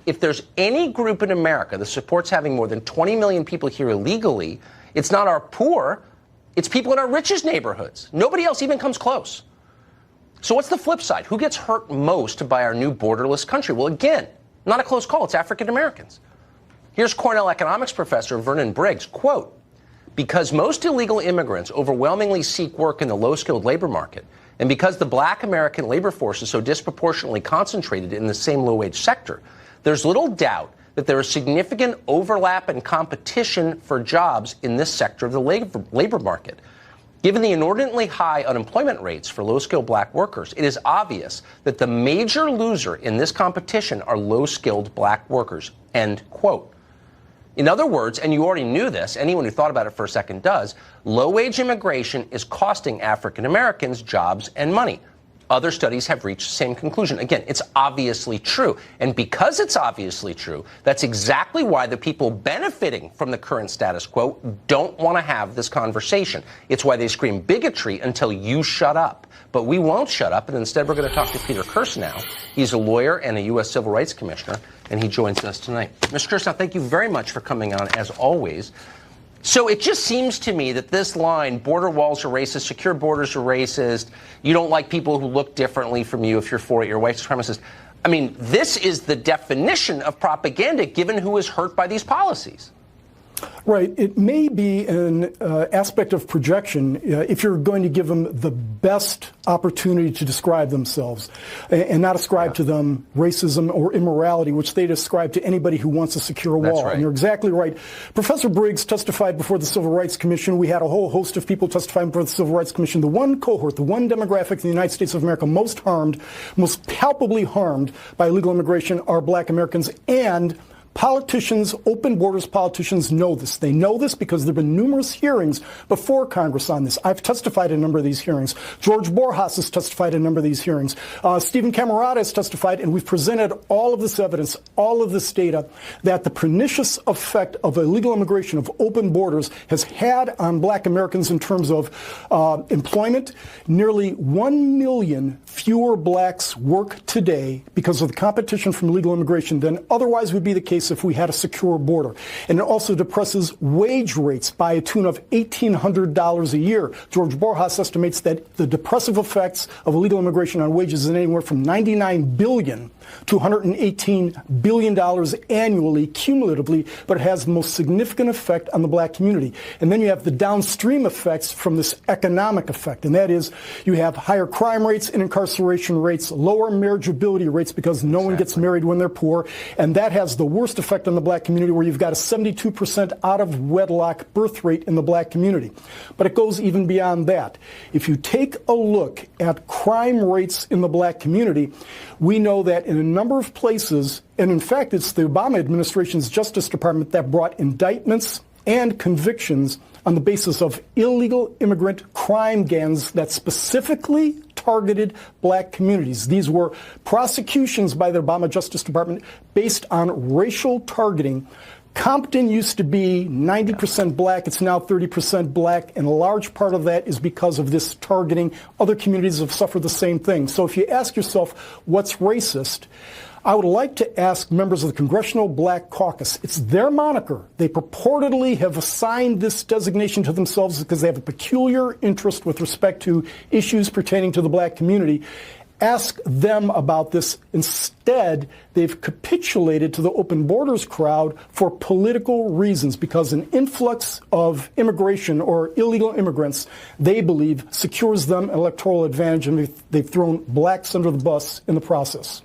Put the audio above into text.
if there's any group in America that supports having more than 20 million people here illegally, it's not our poor, it's people in our richest neighborhoods. Nobody else even comes close. So what's the flip side? Who gets hurt most by our new borderless country? Well, again, not a close call. It's African Americans. Here's Cornell economics professor Vernon Briggs, quote, because most illegal immigrants overwhelmingly seek work in the low-skilled labor market, and because the black American labor force is so disproportionately concentrated in the same low-wage sector, there's little doubt that there is significant overlap and competition for jobs in this sector of the labor market. Given the inordinately high unemployment rates for low-skilled black workers, it is obvious that the major loser in this competition are low-skilled black workers, end quote. In other words, and you already knew this, anyone who thought about it for a second does, low-wage immigration is costing African Americans jobs and money. Other studies have reached the same conclusion. Again, it's obviously true. And because it's obviously true, that's exactly why the people benefiting from the current status quo don't want to have this conversation. It's why they scream bigotry until you shut up. But we won't shut up, and instead we're going to talk to Peter Kirsnow. He's a lawyer and a U.S. Civil Rights Commissioner, and he joins us tonight. Mr. Kirsnow, thank you very much for coming on, as always. So it just seems to me that this line, border walls are racist, secure borders are racist, you don't like people who look differently from you if you're for it, you're white supremacist. I mean, this is the definition of propaganda given who is hurt by these policies. Right. It may be an aspect of projection if you're going to give them the best opportunity to describe themselves and not ascribe to them racism or immorality, which they describe to anybody who wants to secure a wall. That's right. And you're exactly right. Professor Briggs testified before the Civil Rights Commission. We had a whole host of people testifying before the Civil Rights Commission. The one cohort, the one demographic in the United States of America most harmed, most palpably harmed by illegal immigration are black Americans. And politicians, open borders politicians know this. They know this because there have been numerous hearings before Congress on this. I've testified in a number of these hearings. George Borjas has testified in a number of these hearings. Stephen Camarada has testified, and we've presented all of this evidence, all of this data, that the pernicious effect of illegal immigration, of open borders, has had on black Americans in terms of employment. Nearly 1 million fewer blacks work today because of the competition from illegal immigration than otherwise would be the case if we had a secure border. And it also depresses wage rates by a tune of $1,800 a year. George Borjas estimates that the depressive effects of illegal immigration on wages is anywhere from $99 billion to $118 billion annually, cumulatively, but it has the most significant effect on the black community. And then you have the downstream effects from this economic effect, and that is you have higher crime rates and incarceration rates, lower marriageability rates because no one gets married when they're poor, and that has the worst effect on the black community, where you've got a 72% out-of-wedlock birth rate in the black community. But it goes even beyond that. If you take a look at crime rates in the black community, we know that in a number of places, and in fact it's the Obama administration's Justice Department that brought indictments and convictions on the basis of illegal immigrant crime gangs that specifically targeted black communities. These were prosecutions by the Obama Justice Department based on racial targeting. Compton used to be 90% black. It's now 30% black, and a large part of that is because of this targeting. Other communities have suffered the same thing. So if you ask yourself, what's racist? I would like to ask members of the Congressional Black Caucus. It's their moniker. They purportedly have assigned this designation to themselves because they have a peculiar interest with respect to issues pertaining to the black community. Ask them about this. Instead, they've capitulated to the open borders crowd for political reasons, because an influx of immigration or illegal immigrants, they believe, secures them an electoral advantage, and they've thrown blacks under the bus in the process.